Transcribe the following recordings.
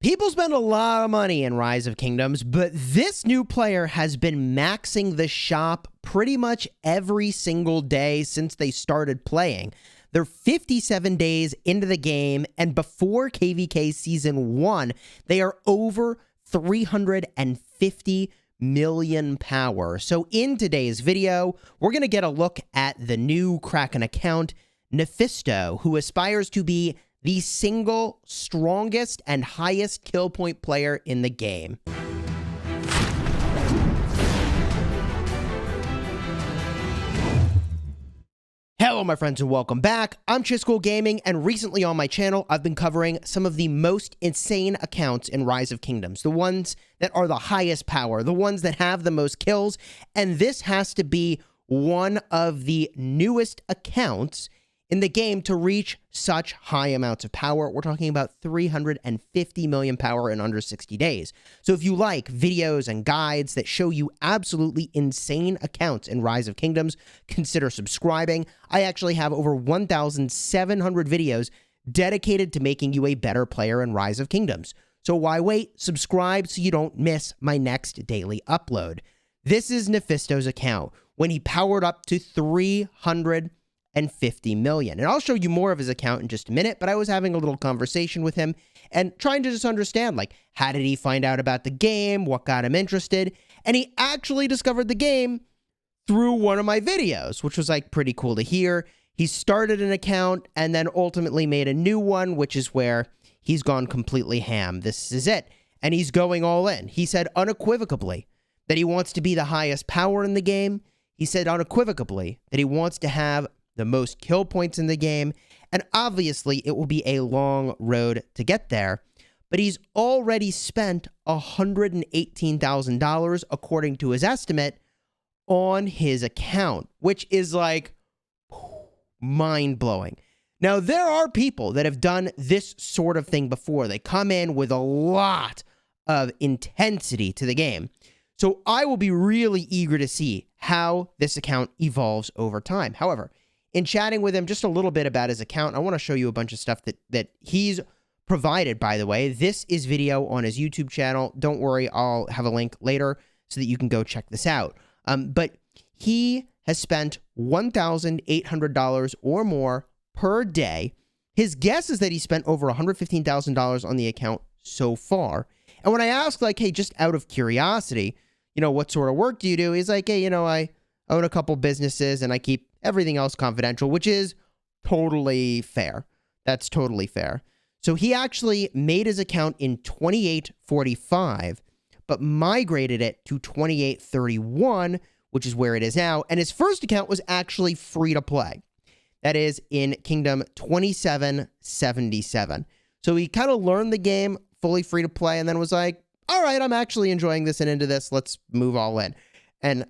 People spend a lot of money in Rise of Kingdoms, but this new player has been maxing the shop pretty much every single day since they started playing. They're 57 days into the game, and before KvK Season 1, they are over 350 million power. So in today's video, we're going to get a look at the new Kraken account, Nephisto, who aspires to be the single strongest and highest kill point player in the game. Hello my friends and welcome back. I'm Chisgule Gaming, and recently on my channel I've been covering some of the most insane accounts in Rise of Kingdoms, the ones that are the highest power, the ones that have the most kills, and this has to be one of the newest accounts in the game to reach such high amounts of power. We're talking about 350 million power in under 60 days. So if you like videos and guides that show you absolutely insane accounts in Rise of Kingdoms, consider subscribing. I actually have over 1,700 videos dedicated to making you a better player in Rise of Kingdoms. So why wait? Subscribe so you don't miss my next daily upload. This is Nephisto's account when he powered up to 350 million. And I'll show you more of his account in just a minute, but I was having a little conversation with him and trying to just understand, like, how did he find out about the game? What got him interested? And he actually discovered the game through one of my videos, which was like pretty cool to hear. He started an account and then ultimately made a new one, which is where he's gone completely ham. This is it. And he's going all in. He said unequivocally that he wants to be the highest power in the game. He said unequivocally that he wants to have the most kill points in the game, and obviously it will be a long road to get there, but he's already spent $118,000 according to his estimate on his account, which is like mind-blowing. Now, there are people that have done this sort of thing before. They come in with a lot of intensity to the game. So I will be really eager to see how this account evolves over time. However, in chatting with him just a little bit about his account, I want to show you a bunch of stuff that he's provided, by the way. This is video on his YouTube channel. Don't worry, I'll have a link later so that you can go check this out. But he has spent $1,800 or more per day. His guess is that he spent over $115,000 on the account so far. And when I asked, like, hey, just out of curiosity, you know, what sort of work do you do? He's like, hey, you know, I own a couple businesses and I keep everything else confidential, which is totally fair. That's totally fair. So he actually made his account in 2845, but migrated it to 2831, which is where it is now. And his first account was actually free to play. That is in Kingdom 2777. So he kind of learned the game fully free to play and then was like, all right, I'm actually enjoying this and into this. Let's move all in. And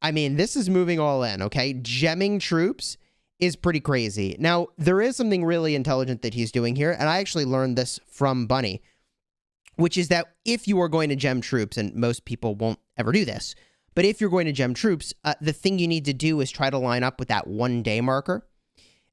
I mean, this is moving all in, okay? Gemming troops is pretty crazy. Now, there is something really intelligent that he's doing here, and I actually learned this from Bunny, which is that if you are going to gem troops, and most people won't ever do this, but if you're going to gem troops, the thing you need to do is try to line up with that 1 day marker.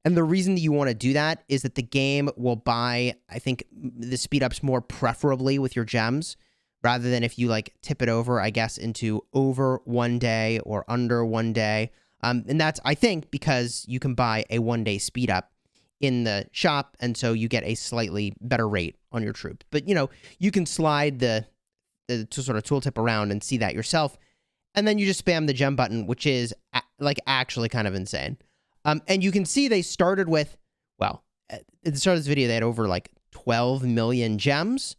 And the reason that you want to do that is that the game will buy, I think, the speed ups more preferably with your gems, rather than if you like tip it over, I guess, into over 1 day or under 1 day. And that's, I think, because you can buy a 1 day speed up in the shop, and so you get a slightly better rate on your troops. But, you know, you can slide the sort of tooltip around and see that yourself. And then you just spam the gem button, which is like actually kind of insane. And you can see they started with, well, at the start of this video, they had over like 12 million gems.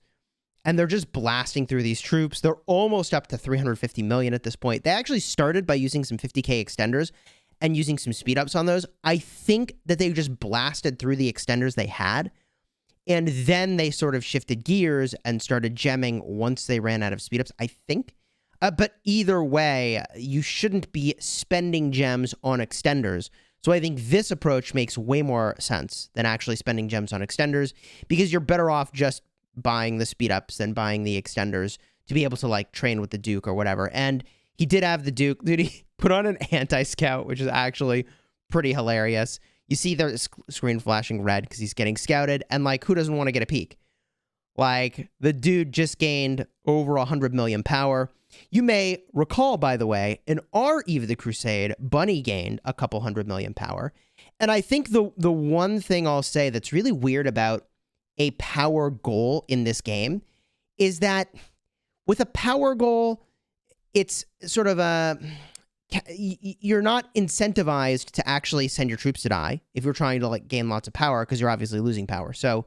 And they're just blasting through these troops. They're almost up to 350 million at this point. They actually started by using some 50k extenders and using some speed ups on those. I think that they just blasted through the extenders they had. And then they sort of shifted gears and started gemming once they ran out of speed ups, I think. But either way, you shouldn't be spending gems on extenders. So I think this approach makes way more sense than actually spending gems on extenders, because you're better off just buying the speed ups than buying the extenders to be able to like train with the Duke or whatever. And he did have the Duke. Dude, he put on an anti-scout, which is actually pretty hilarious. You see the screen flashing red because he's getting scouted, and like, who doesn't want to get a peek? Like, the dude just gained over 100 million power. You may recall, by the way, in our Eve of the Crusade, Bunny gained a couple 100 million power. And I think the one thing I'll say that's really weird about a power goal in this game is that with a power goal, it's sort of you're not incentivized to actually send your troops to die if you're trying to like gain lots of power, because you're obviously losing power. So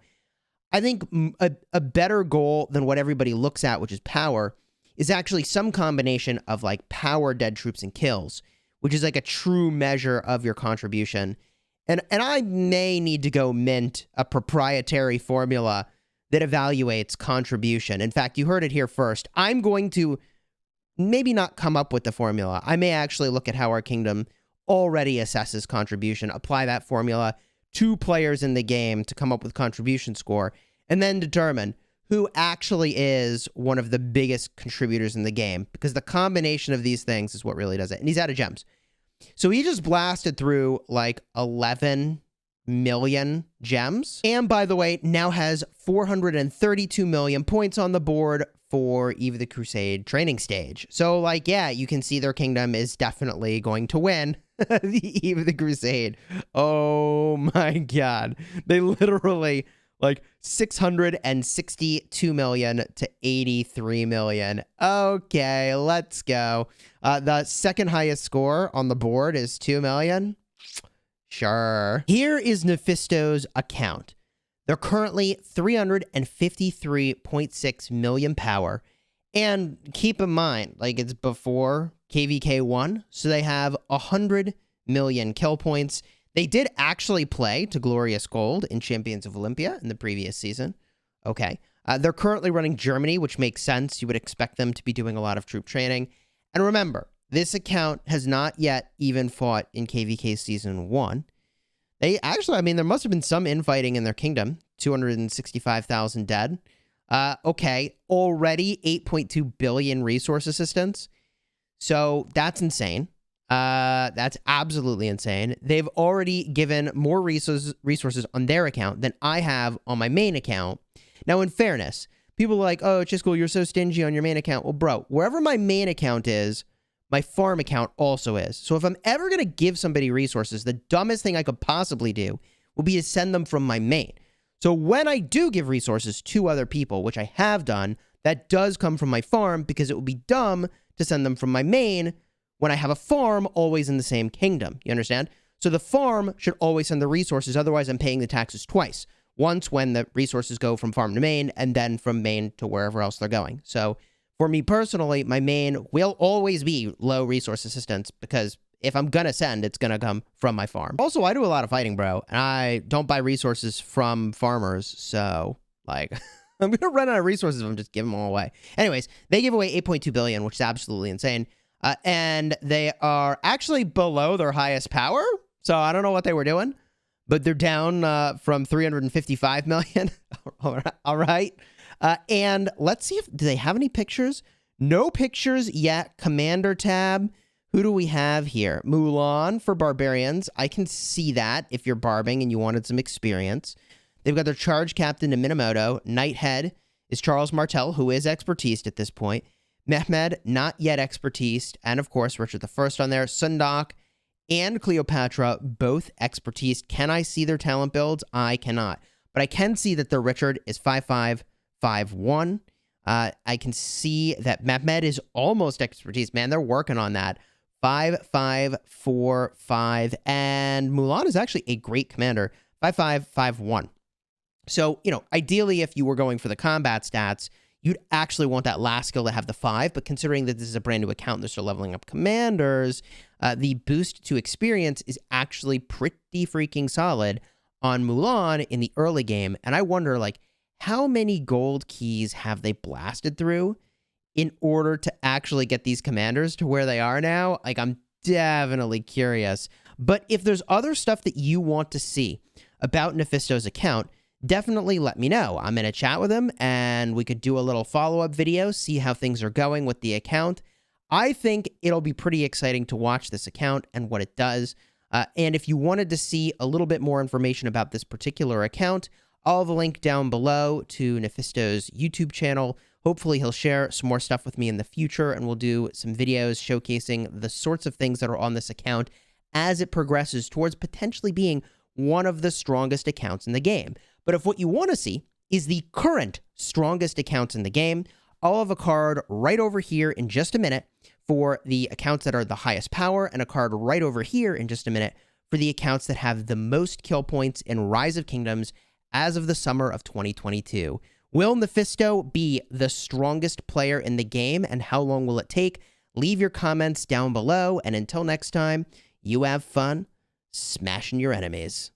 I think a better goal than what everybody looks at, which is power, is actually some combination of like power, dead troops, and kills, which is like a true measure of your contribution. And I may need to go mint a proprietary formula that evaluates contribution. In fact, you heard it here first. I'm going to maybe not come up with the formula. I may actually look at how our kingdom already assesses contribution, apply that formula to players in the game to come up with contribution score, and then determine who actually is one of the biggest contributors in the game, because the combination of these things is what really does it. And he's out of gems. So he just blasted through like 11 million gems. And by the way, now has 432 million points on the board for Eve of the Crusade training stage. So like, yeah, you can see their kingdom is definitely going to win the Eve of the Crusade. Oh my God. They literally like 662 million to 83 million. Okay, let's go. The second highest score on the board is 2 million. Sure. Here is Nephisto's account. They're currently 353.6 million power. And keep in mind, like, it's before KvK1, so they have 100 million kill points. They did actually play to Glorious Gold in Champions of Olympia in the previous season. Okay. They're currently running Germany, which makes sense. You would expect them to be doing a lot of troop training. And remember, this account has not yet even fought in KvK Season 1. They actually, I mean, there must have been some infighting in their kingdom. 265,000 dead. Okay, already 8.2 billion resource assistance. So that's insane. That's absolutely insane. They've already given more resources on their account than I have on my main account. Now, in fairness, people are like, oh, Chisgule, you're so stingy on your main account. Well, bro, wherever my main account is, my farm account also is. So if I'm ever going to give somebody resources, the dumbest thing I could possibly do will be to send them from my main. So when I do give resources to other people, which I have done, that does come from my farm, because it would be dumb to send them from my main when I have a farm always in the same kingdom. You understand? So the farm should always send the resources. Otherwise, I'm paying the taxes twice. Once when the resources go from farm to main, and then from main to wherever else they're going. So for me personally, my main will always be low resource assistance, because if I'm going to send, it's going to come from my farm. Also, I do a lot of fighting, bro, and I don't buy resources from farmers. So, like, I'm going to run out of resources if I'm just giving them all away. Anyways, they give away 8.2 billion, which is absolutely insane. And they are actually below their highest power. So I don't know what they were doing, but they're down from 355 million. All right. And let's see do they have any pictures? No pictures yet. Commander tab. Who do we have here? Mulan for barbarians. I can see that if you're barbing and you wanted some experience. They've got their charge captain to Minamoto. Knighthead is Charles Martel, who is expertised at this point. Mehmed, not yet expertised. And of course, Richard I on there. Sundak and Cleopatra, both expertised. Can I see their talent builds? I cannot. But I can see that their Richard is 5.5.5.1. I can see that Mehmed is almost expertise. Man, they're working on that. 5.5.4.5. And Mulan is actually a great commander. 5.5.5.1. So, you know, ideally, if you were going for the combat stats, you'd actually want that last skill to have the 5, but considering that this is a brand new account, they're still leveling up commanders, the boost to experience is actually pretty freaking solid on Mulan in the early game. And I wonder, like, how many gold keys have they blasted through in order to actually get these commanders to where they are now? Like, I'm definitely curious. But if there's other stuff that you want to see about Nephisto's account, definitely let me know. I'm going to chat with him, and we could do a little follow-up video, see how things are going with the account. I think it'll be pretty exciting to watch this account and what it does. And if you wanted to see a little bit more information about this particular account, I'll have a link down below to Nephisto's YouTube channel. Hopefully he'll share some more stuff with me in the future, and we'll do some videos showcasing the sorts of things that are on this account as it progresses towards potentially being one of the strongest accounts in the game. But if what you want to see is the current strongest accounts in the game, I'll have a card right over here in just a minute for the accounts that are the highest power, and a card right over here in just a minute for the accounts that have the most kill points in Rise of Kingdoms as of the summer of 2022. Will Nephisto be the strongest player in the game, and how long will it take? Leave your comments down below, and until next time, you have fun smashing your enemies.